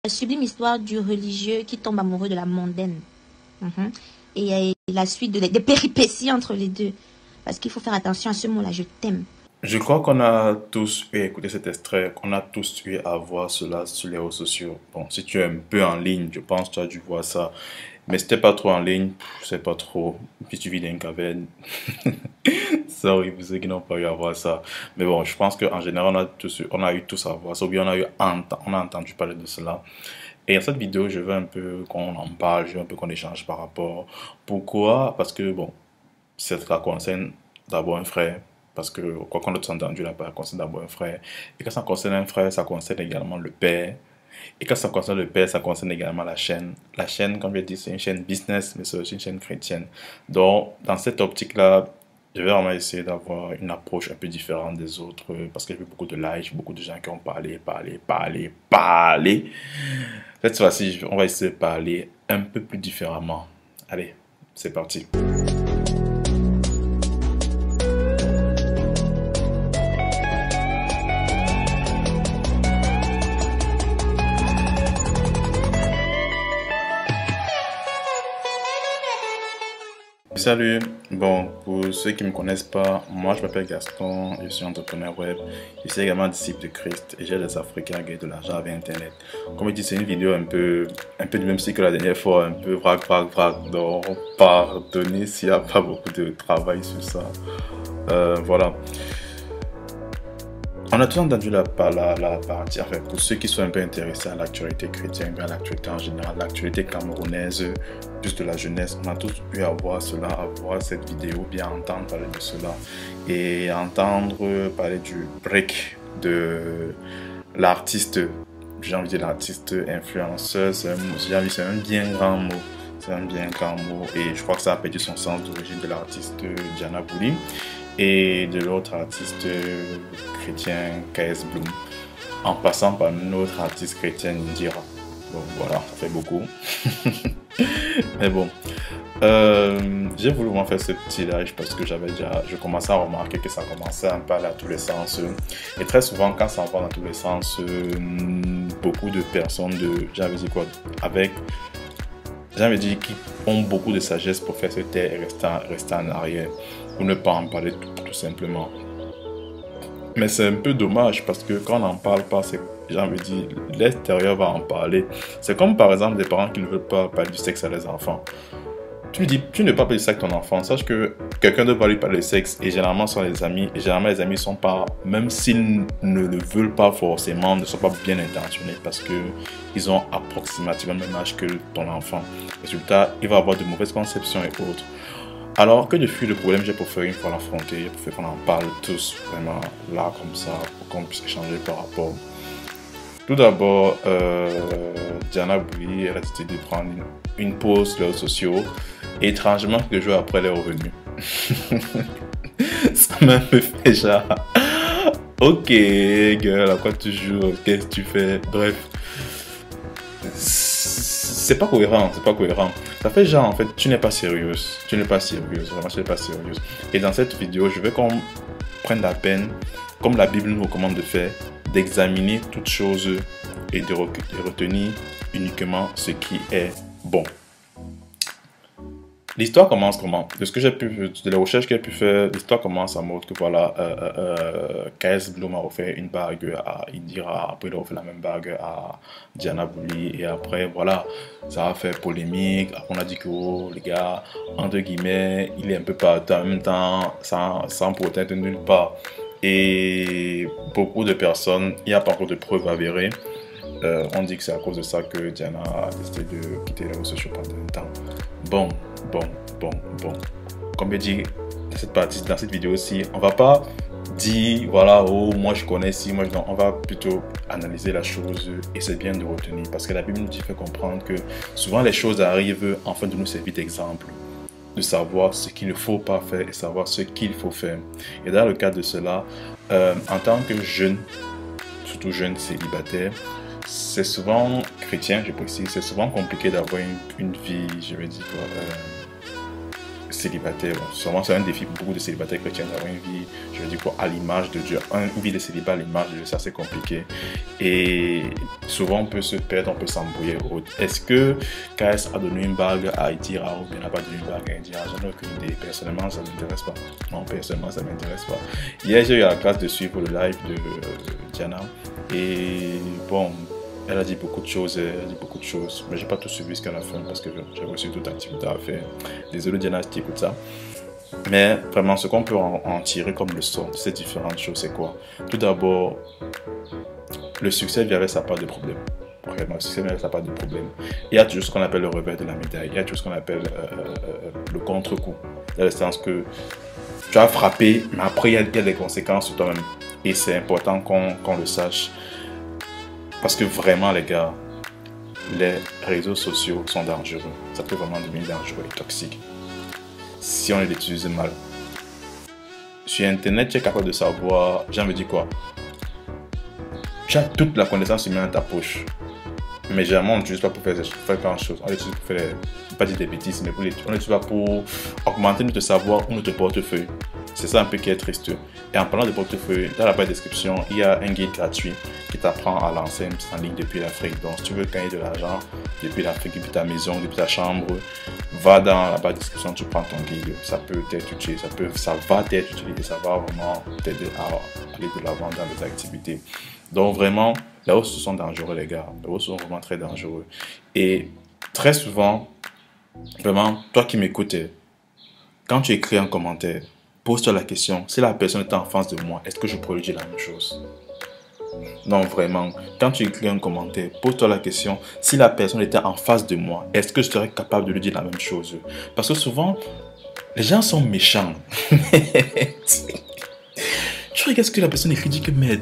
La sublime histoire du religieux qui tombe amoureux de la mondaine. Et la suite des péripéties entre les deux. Parce qu'il faut faire attention à ce mot-là, je t'aime. Je crois qu'on a tous eu à écouter cet extrait, qu'on a tous eu à voir cela sur les réseaux sociaux. Bon, si tu es un peu en ligne, je pense que tu as dû voir ça. Mais si t'es pas trop en ligne, c'est pas trop. Puis tu vis dans une caverne. Sorry pour ceux qui n'ont pas eu à voir ça. Mais bon, je pense qu'en général, on a eu tous à voir ça. Ou bien on a entendu parler de cela. Et dans cette vidéo, je veux un peu qu'on en parle, je veux un peu qu'on échange par rapport. Pourquoi? Parce que, bon, ça concerne d'abord un frère. Parce que, quoi qu'on ait entendu là-bas, ça concerne d'abord un frère. Et quand ça concerne un frère, ça concerne également le père. Et quand ça concerne le père, ça concerne également la chaîne. La chaîne, comme je dis, c'est une chaîne business, mais c'est aussi une chaîne chrétienne. Donc, dans cette optique-là, je vais vraiment essayer d'avoir une approche un peu différente des autres, parce que j'ai vu beaucoup de likes, beaucoup de gens qui ont parlé. Cette fois-ci, on va essayer de parler un peu plus différemment. Allez, c'est parti. Salut, bon, pour ceux qui ne me connaissent pas, moi je m'appelle Gaston, je suis entrepreneur web, je suis également disciple de Christ et j'aide les Africains à gagner de l'argent avec Internet. Comme je dis, c'est une vidéo un peu du même style que la dernière fois, un peu vrac, donc pardonnez s'il n'y a pas beaucoup de travail sur ça. Voilà. On a tous entendu la partie, enfin, pour ceux qui sont un peu intéressés à l'actualité chrétienne, à l'actualité en général, l'actualité camerounaise, plus de la jeunesse, on a tous eu à voir cela, à voir cette vidéo, bien entendre parler de cela et entendre parler du break de l'artiste, j'ai envie de dire l'artiste influenceur, c'est un bien grand mot. C'est un bien grand mot et je crois que ça a perdu son sens d'origine de l'artiste Diana Bouli et de l'autre artiste chrétien KS Bloom, en passant par notre artiste chrétien Indira. Bon voilà, ça fait beaucoup. Mais bon, j'ai voulu m'en faire ce petit live parce que je commençais à remarquer que ça commençait un peu à aller à tous les sens. Et très souvent, quand ça va dans tous les sens, beaucoup de personnes qui ont beaucoup de sagesse pour faire se taire et rester en arrière, pour ne pas en parler tout simplement. Mais c'est un peu dommage parce que quand on n'en parle pas, l'extérieur va en parler. C'est comme par exemple des parents qui ne veulent pas parler du sexe à leurs enfants. Tu lui dis, tu ne veux pas parler du sexe à ton enfant, sache que quelqu'un doit lui parler du sexe et généralement sont les amis. Et généralement les amis sont pas, même s'ils ne le veulent pas forcément, ne sont pas bien intentionnés parce qu'ils ont approximativement le même âge que ton enfant. Résultat, il va avoir de mauvaises conceptions et autres. Alors que depuis le problème, j'ai préféré une fois l'affronter, j'ai préféré qu'on en parle tous vraiment là comme ça pour qu'on puisse échanger par rapport. Tout d'abord, Diana Bouli, elle a décidé de prendre une pause sur les réseaux sociaux et étrangement, quelques jours après, elle est revenue. Ça m'a fait genre, ok, girl, à quoi tu joues, qu'est-ce que tu fais, bref. C'est pas cohérent, c'est pas cohérent. Ça fait genre, en fait, tu n'es pas sérieuse, vraiment, tu n'es pas sérieuse. Et dans cette vidéo, je veux qu'on prenne la peine, comme la Bible nous recommande de faire, d'examiner toutes choses et de retenir uniquement ce qui est bon. L'histoire commence comment? De la recherche que j'ai pu faire, l'histoire commence en mode que voilà, KS Bloom a refait une bague à Indira, après il a refait la même bague à Diana Bouli, et après voilà, ça a fait polémique, après on a dit que oh, les gars, entre guillemets, il est un peu partout en même temps, sans pour autant être nulle part. Et beaucoup de personnes, il n'y a pas encore de preuves avérées. On dit que c'est à cause de ça que Diana a décidé de quitter les réseaux sociaux pendant un temps. Bon. Comme je dis dans cette vidéo-ci, on va pas dire, voilà, oh, moi je connais ci, moi je non. On va plutôt analyser la chose et c'est bien de retenir. Parce que la Bible nous dit, fait comprendre que souvent les choses arrivent afin de nous servir d'exemple. De savoir ce qu'il ne faut pas faire et savoir ce qu'il faut faire. Et dans le cadre de cela, en tant que jeune, surtout jeune célibataire, c'est souvent chrétien, je précise, c'est souvent compliqué d'avoir une vie, je vais dire quoi, célibataire, bon, sûrement c'est un défi pour beaucoup de célibataires chrétiens d'avoir une vie, je veux dire quoi, à l'image de Dieu. Une vie de célibat à l'image de Dieu, ça c'est compliqué. Et souvent on peut se perdre, on peut s'embrouiller. Est-ce que KS a donné une bague à Itira ou bien n'a pas donné une bague à Indira? J'en ai aucune idée. Personnellement, ça ne m'intéresse pas. Non, personnellement, ça ne m'intéresse pas. Hier, j'ai eu la classe de suivre le live de Diana. Et bon, elle a dit beaucoup de choses, mais j'ai pas tout suivi ce qu'elle a fait parce que j'ai reçu toute activité à faire. Désolé Diana si tu écoutes ça. Mais vraiment, ce qu'on peut en tirer comme leçon de ces différentes choses, c'est quoi? Tout d'abord, le succès vient avec sa part de problème. Vraiment, le succès vient avec sa part de problème. Il y a toujours ce qu'on appelle le revers de la médaille. Il y a toujours ce qu'on appelle le contre-coup. Dans le sens que tu as frappé, mais après il y a des conséquences sur toi-même. Et c'est important qu'on le sache. Parce que vraiment, les gars, les réseaux sociaux sont dangereux. Ça peut vraiment devenir dangereux et toxique si on les utilise mal. Sur Internet, tu es capable de savoir, j'ai envie de dire quoi, tu as toute la connaissance humaine dans ta poche. Mais généralement, on n'utilise pas pour faire grand chose. On l'utilise pour faire, pas dire des bêtises, mais on l'utilise pas pour augmenter notre savoir ou notre portefeuille. C'est ça un peu qui est triste. Et en parlant de portefeuille, dans la barre de description, il y a un guide gratuit qui t'apprend à lancer une petite en ligne depuis l'Afrique. Donc, si tu veux gagner de l'argent depuis l'Afrique, depuis ta maison, depuis ta chambre, va dans la barre de description, tu prends ton guide. Ça peut être utile, ça va t'être utilisé, ça va vraiment t'aider à aller de l'avant dans les activités. Donc, vraiment, les réseaux sociaux sont dangereux, les gars. Les réseaux sont vraiment très dangereux. Et très souvent, vraiment, toi qui m'écoutes, quand tu écris un commentaire, pose-toi la question, si la personne était en face de moi, est-ce que je pourrais lui dire la même chose? Non, vraiment, quand tu écris un commentaire, pose-toi la question, si la personne était en face de moi, est-ce que je serais capable de lui dire la même chose? Parce que souvent, les gens sont méchants. Tu regardes ce que la personne écrit, dit que merde,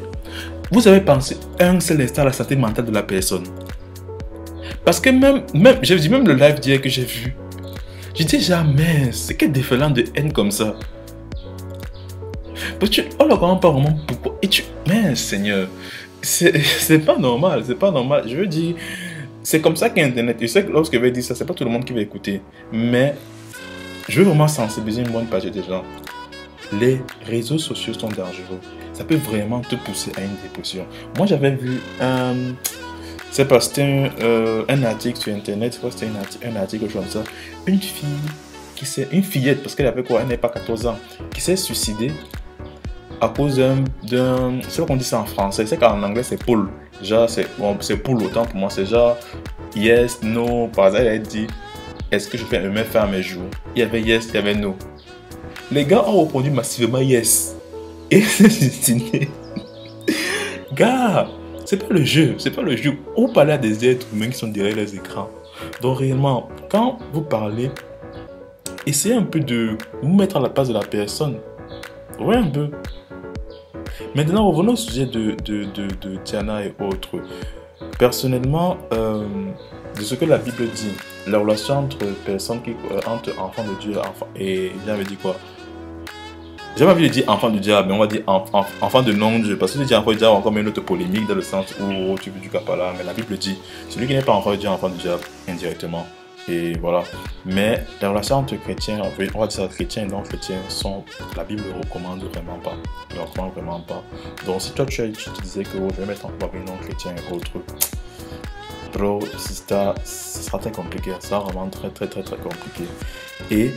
vous avez pensé un seul instant à la santé mentale de la personne. Parce que même j'ai dit même le live d'hier que j'ai vu, je dis jamais, c'est quel déferlant de haine comme ça. Parce que on ne comprend pas vraiment pourquoi. Et mais Seigneur, c'est pas normal, c'est pas normal. Je veux dire, c'est comme ça qu'Internet. Je sais que lorsque je vais dire ça, c'est pas tout le monde qui va écouter. Mais je veux vraiment sensibiliser une bonne partie des gens. Les réseaux sociaux sont dangereux. Ça peut vraiment te pousser à une dépression. Moi, j'avais vu c'est parce que c'était un article sur Internet, c'était un article comme ça. Une fille une fillette, parce qu'elle avait quoi, elle n'avait pas 14 ans, qui s'est suicidée à cause d'un, c'est ce qu'on dit ça en français, c'est qu'en anglais c'est pull, genre c'est pull autant pour moi, c'est genre yes, no, par exemple elle a dit est-ce que je peux me faire mes jours, il y avait yes, il y avait no. Les gars ont répondu massivement yes, et c'est suicidé. Gars, c'est pas le jeu, c'est pas le jeu. On parle à des êtres humains qui sont derrière les écrans. Donc réellement, quand vous parlez, essayez un peu de vous mettre à la place de la personne. Ouais, un peu. Maintenant, revenons au sujet de Diana et autres. Personnellement, de ce que la Bible dit, la relation entre personnes entre enfants de Dieu et j'avais dit quoi? J'ai pas envie de dire enfant de diable, mais on va dire enfant de non-Dieu. Parce que si tu dis enfant de diable, encore une autre polémique dans le sens où tu veux du capala. Mais la Bible dit, celui qui n'est pas enfant de diable, indirectement. Et voilà. Mais la relation entre chrétiens, on va dire ça, chrétiens et non-chrétiens, la Bible ne recommande vraiment pas. Elle ne recommande vraiment pas. Donc si toi tu te disais que je vais mettre en place un non-chrétien et autres, bro, ça sera très compliqué. Ça sera vraiment très compliqué. Et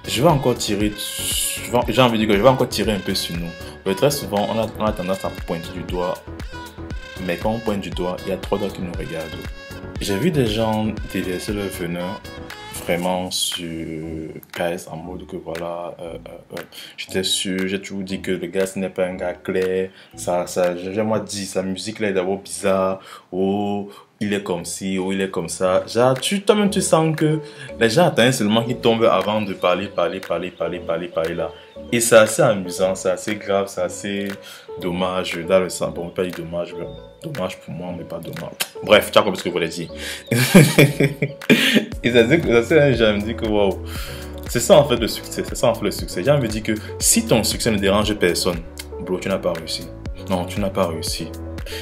je vais encore tirer, j'ai envie de dire que je vais encore tirer un peu sur nous. Mais très souvent, on a tendance à pointer du doigt. Mais quand on pointe du doigt, il y a trois doigts qui nous regardent. J'ai vu des gens déverser leur venin vraiment sur KS en mode que voilà, j'étais sûr, j'ai toujours dit que le gars ce n'est pas un gars clair. J'ai moi dit, sa musique là est d'abord bizarre. Oh, il est comme ci, ou il est comme ça. Genre, toi-même, tu sens que les gens attendent seulement qu'ils tombent avant de parler là. Et c'est assez amusant, c'est assez grave, c'est assez dommage dans le sens. Bon, on ne peut pas dire dommage, mais dommage pour moi, mais pas dommage. Bref, tu as compris ce que je voulais dire. Et ça c'est j'ai me dit que waouh, c'est ça en fait le succès, c'est ça en fait le succès. J'ai envie de dire que si ton succès ne dérange personne, bro, tu n'as pas réussi. Non, tu n'as pas réussi.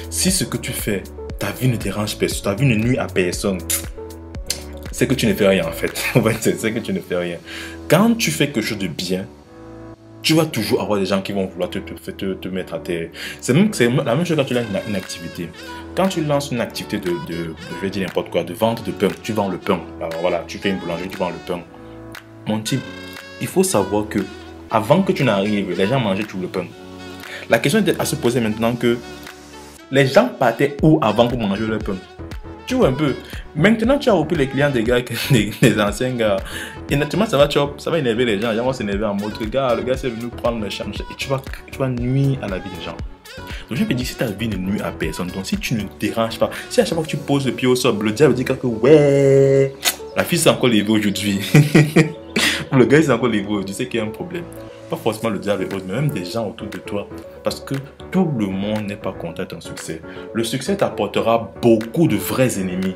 Si ce que tu fais, ta vie ne dérange personne, ta vie ne nuit à personne, c'est que tu ne fais rien en fait. C'est que tu ne fais rien. Quand tu fais quelque chose de bien, tu vas toujours avoir des gens qui vont vouloir te mettre à terre. C'est la même chose quand tu lances une activité. Quand tu lances une activité je vais dire n'importe quoi, de vente de pain, tu vends le pain. Alors voilà, tu fais une boulangerie, tu vends le pain. Mon type, il faut savoir que avant que tu n'arrives, les gens mangeaient tout le pain. La question est à se poser maintenant que les gens partaient où avant pour manger le pain? Tu vois un peu. Maintenant, tu as repris les clients des gars, des anciens gars. Et naturellement, ça va énerver les gens. Les gens vont s'énerver en mode gars, le gars c'est venu prendre le champ. Et tu vas nuire à la vie des gens. Donc, je me dis, si ta vie ne nuit à personne, donc si tu ne déranges pas, si à chaque fois que tu poses le pied au sol, le diable dit que ouais, la fille s'est encore levée aujourd'hui. Le gars il s'est encore levée aujourd'hui, c'est qu'il y a un problème. Pas forcément le diable et autres, mais même des gens autour de toi. Parce que tout le monde n'est pas content de ton succès. Le succès t'apportera beaucoup de vrais ennemis,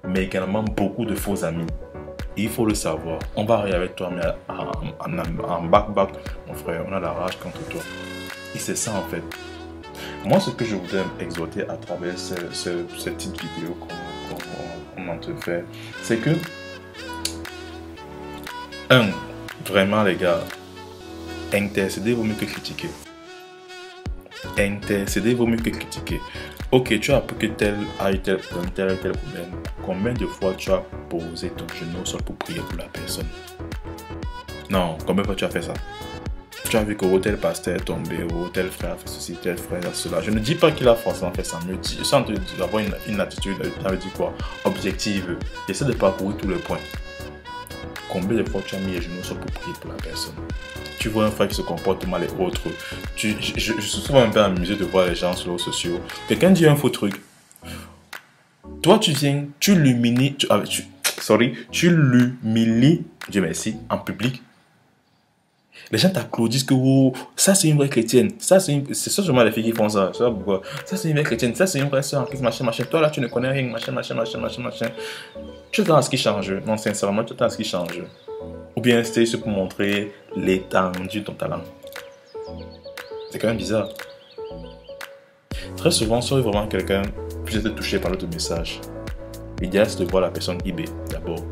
mais également beaucoup de faux amis. Et il faut le savoir. On va arriver avec toi, mais en back, mon frère, on a la rage contre toi. Et c'est ça en fait. Moi, ce que je voudrais exhorter à travers cette petite vidéo qu'on entrefait, c'est que, vraiment les gars, intercéder vaut mieux que critiquer. Intercéder vaut mieux que critiquer. Ok, tu as appris que tel problème. Combien de fois tu as posé ton genou au sol pour prier pour la personne? Non, combien de fois tu as fait ça? Tu as vu que tel pasteur est tombé, ou tel frère a fait ceci, tel frère a cela. Je ne dis pas qu'il a forcément fait ça, mais je sens d'avoir une attitude, ça veut dire quoi? Objective. J'essaie de parcourir tous les points. Combien de fois tu as mis les genoux sur pour prier pour la personne? Tu vois un frère qui se comporte mal et autres. Je suis souvent un peu amusé de voir les gens sur les réseaux sociaux. Quelqu'un dit un faux truc. Toi, tu viens, tu l'humilies, Dieu merci, en public. Les gens t'applaudissent que oh, ça c'est une vraie chrétienne. C'est ça seulement les filles qui font ça. Ça pourquoi? Ça c'est une vraie chrétienne. Ça c'est une vraie sœur en Christ, machin. Toi là tu ne connais rien, machin. Tu t'attends à ce qui change. Non, sincèrement, tu t'attends à ce qui change. Ou bien c'est juste pour montrer l'étendue de ton talent. C'est quand même bizarre. Très souvent, si vraiment quelqu'un puisse être touché par notre message, l'idéal c'est de voir la personne IB d'abord.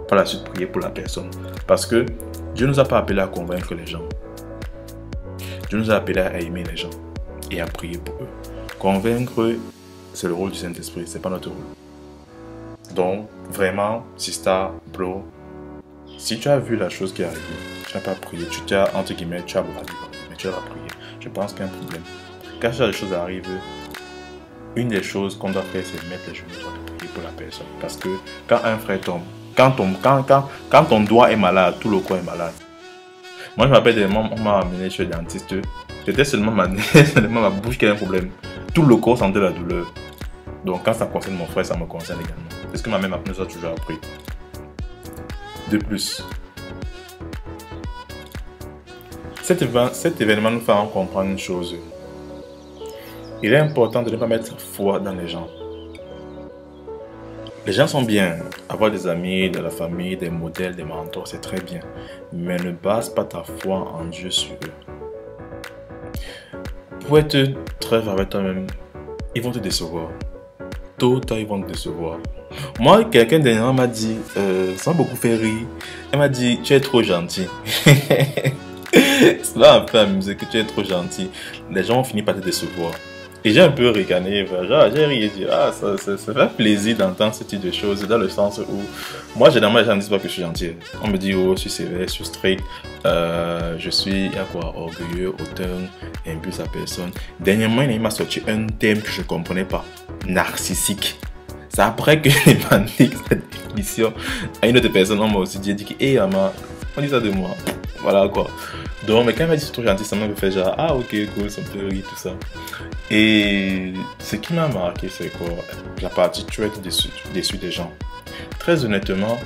Par la suite, prier pour la personne. Parce que Dieu ne nous a pas appelés à convaincre les gens. Dieu nous a appelés à aimer les gens et à prier pour eux. Convaincre, c'est le rôle du Saint-Esprit, c'est pas notre rôle. Donc, vraiment, sister, bro, si tu as vu la chose qui est arrivée, tu n'as pas prié, tu as, entre guillemets, tu as bradé, mais tu as pas prié. Je pense qu'il y a un problème. Quand ces choses arrivent, une des choses qu'on doit faire, c'est mettre les genoux sur le prier pour la personne. Parce que quand un frère tombe, quand ton doigt est malade, tout le corps est malade. Moi, je m'appelle des moments, on m'a amené chez le dentiste. C'était seulement ma bouche qui avait un problème. Tout le corps sentait la douleur. Donc, quand ça concerne mon frère, ça me concerne également. C'est ce que ma mère nous a toujours appris. De plus, cet événement nous fait comprendre une chose. Il est important de ne pas mettre foi dans les gens. Les gens sont bien. Avoir des amis, de la famille, des modèles, des mentors, c'est très bien. Mais ne base pas ta foi en Dieu sur eux. Pour être très vrai avec toi-même, ils vont te décevoir. Tôt ou tard, ils vont te décevoir. Moi, quelqu'un dernièrement m'a dit, ça m'a beaucoup fait rire. Elle m'a dit, tu es trop gentil. Cela a un peu amusé que tu es trop gentil. Les gens ont fini par te décevoir. Et j'ai un peu ricané, j'ai ri et dit, ça fait plaisir d'entendre ce type de choses, dans le sens où, moi généralement les gens ne disent pas que je suis gentil. On me dit, oh, je suis sévère, je suis strict, je suis, orgueilleux, hautain, imbu sa personne. Dernièrement, il m'a sorti un thème que je ne comprenais pas, narcissique. C'est après que j'ai demandé cette définition à une autre personne, on m'a aussi dit, hey, Ama, on dit ça de moi. Voilà quoi. Donc, mais quand il m'a dit c'est trop gentil, ça m'a fait genre, ah ok, cool, ça me fait rire, tout ça. Et ce qui m'a marqué, c'est quoi? La partie tu es déçu des gens. Très honnêtement,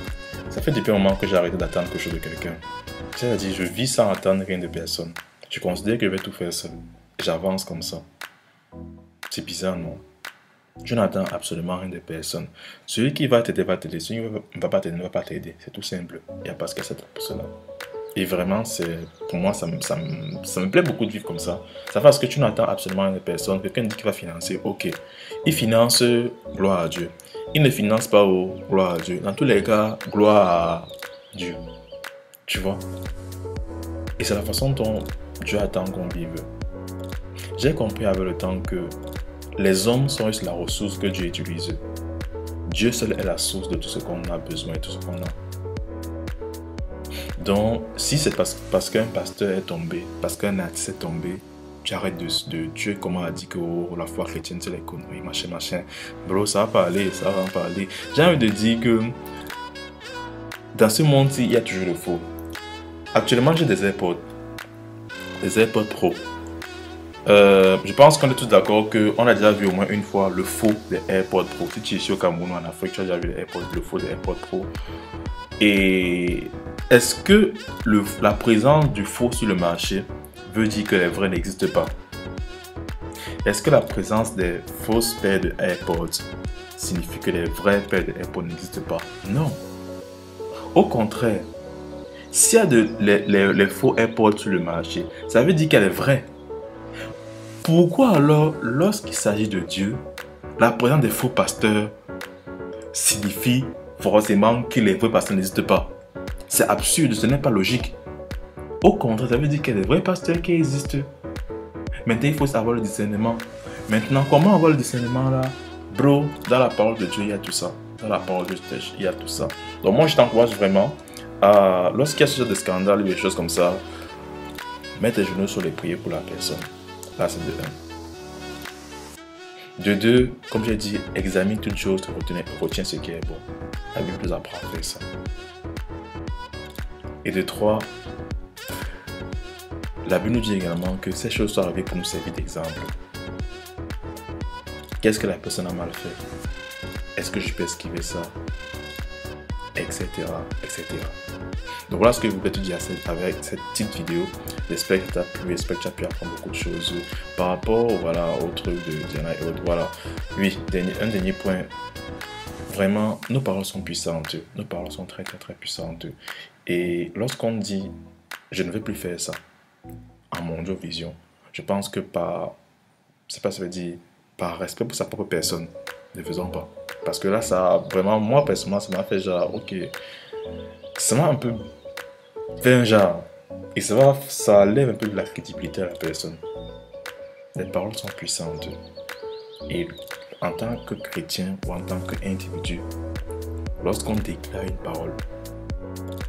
ça fait depuis un moment que j'ai arrêté d'attendre quelque chose de quelqu'un. C'est-à-dire, je vis sans attendre rien de personne. Je considère que je vais tout faire seul. J'avance comme ça. C'est bizarre, non? Je n'attends absolument rien de personne. Celui qui va t'aider va t'aider. Celui qui ne va pas t'aider ne va pas t'aider. C'est tout simple. Il n'y a pas ce que c'est pour cela. Et vraiment, pour moi, ça me plaît beaucoup de vivre comme ça. Ça fait parce que tu n'attends absolument une personne. Quelqu'un dit qu'il va financer, ok. Il finance, gloire à Dieu. Il ne finance pas, gloire à Dieu. Dans tous les cas, gloire à Dieu. Tu vois? Et c'est la façon dont Dieu attend qu'on vive. J'ai compris avec le temps que les hommes sont juste la ressource que Dieu utilise. Dieu seul est la source de tout ce qu'on a besoin et tout ce qu'on a. Donc, si c'est parce qu'un pasteur est tombé, parce qu'un artiste est tombé, tu arrêtes de Dieu, comment a dit que la foi chrétienne c'est les conneries, machin. Bro, ça va pas aller, ça va pas aller. J'ai envie de dire que dans ce monde-ci, il y a toujours le faux. Actuellement, j'ai des AirPods Pro. Je pense qu'on est tous d'accord qu'on a déjà vu au moins une fois le faux des AirPods Pro. Si tu es ici au Cameroun ou en Afrique, tu as déjà vu le faux des AirPods Pro. Et est-ce que la présence du faux sur le marché veut dire que les vrais n'existent pas? Est-ce que la présence des fausses paires de AirPods signifie que les vraies paires de AirPods n'existent pas? Non. Au contraire, s'il y a les faux AirPods sur le marché, ça veut dire qu'elle est vraie. Pourquoi alors, lorsqu'il s'agit de Dieu, la présence des faux pasteurs signifie forcément que les vrais pasteurs n'existent pas? C'est absurde, ce n'est pas logique. Au contraire, ça veut dire qu'il y a des vrais pasteurs qui existent. Maintenant, il faut avoir le discernement. Maintenant, comment avoir le discernement là? Bro, dans la parole de Dieu, il y a tout ça. Dans la parole de Dieu, il y a tout ça. Donc moi, je t'encourage vraiment à, lorsqu'il y a ce genre de scandale ou des choses comme ça, mets tes genoux sur les prières pour la personne. Là, c'est de 1. De 2, comme j'ai dit, examine toutes choses, retiens ce qui est bon. La Bible nous apprend à faire ça. Et de 3, la Bible nous dit également que ces choses sont arrivées pour nous servir d'exemple. Qu'est-ce que la personne a mal fait? Est-ce que je peux esquiver ça? Etc. etc. Donc voilà ce que je voulais te dire avec cette petite vidéo. J'espère que ça t'a plu, j'espère que tu as pu apprendre beaucoup de choses par rapport au truc de Diana et autres. Voilà. Oui, un dernier point. Vraiment, nos paroles sont puissantes. Nos paroles sont très puissantes. Et lorsqu'on dit je ne veux plus faire ça en mon Dieu vision, je pense que ça veut dire par respect pour sa propre personne, ne faisons pas. Parce que là, ça vraiment, moi personnellement, ça m'a fait genre, ok, ça m'a un peu fait un genre. Et ça lève un peu de la crédibilité à la personne. Les paroles sont puissantes. Et en tant que chrétien ou en tant qu'individu, lorsqu'on déclare une parole,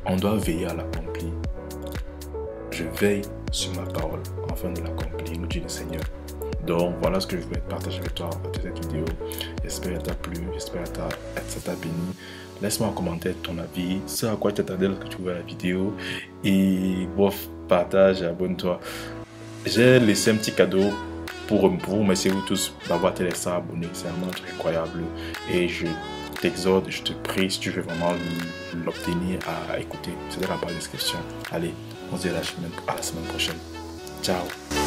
on doit veiller à l'accomplir. Je veille sur ma parole afin de l'accomplir, nous dit le Seigneur. Donc voilà ce que je voulais partager avec toi dans cette vidéo. J'espère qu'elle t'a plu, j'espère que ça t'a béni. Laisse-moi en commentaire ton avis, ce à quoi tu t'attendais lorsque tu vois la vidéo. Et bof, partage et abonne-toi. J'ai laissé un petit cadeau pour vous remercier vous tous d'avoir été les abonnés. C'est vraiment un truc incroyable. Et je t'exhorte, je te prie, si tu veux vraiment l'obtenir, à écouter. C'est dans la barre de description. Allez, on se dit à la semaine prochaine. Ciao.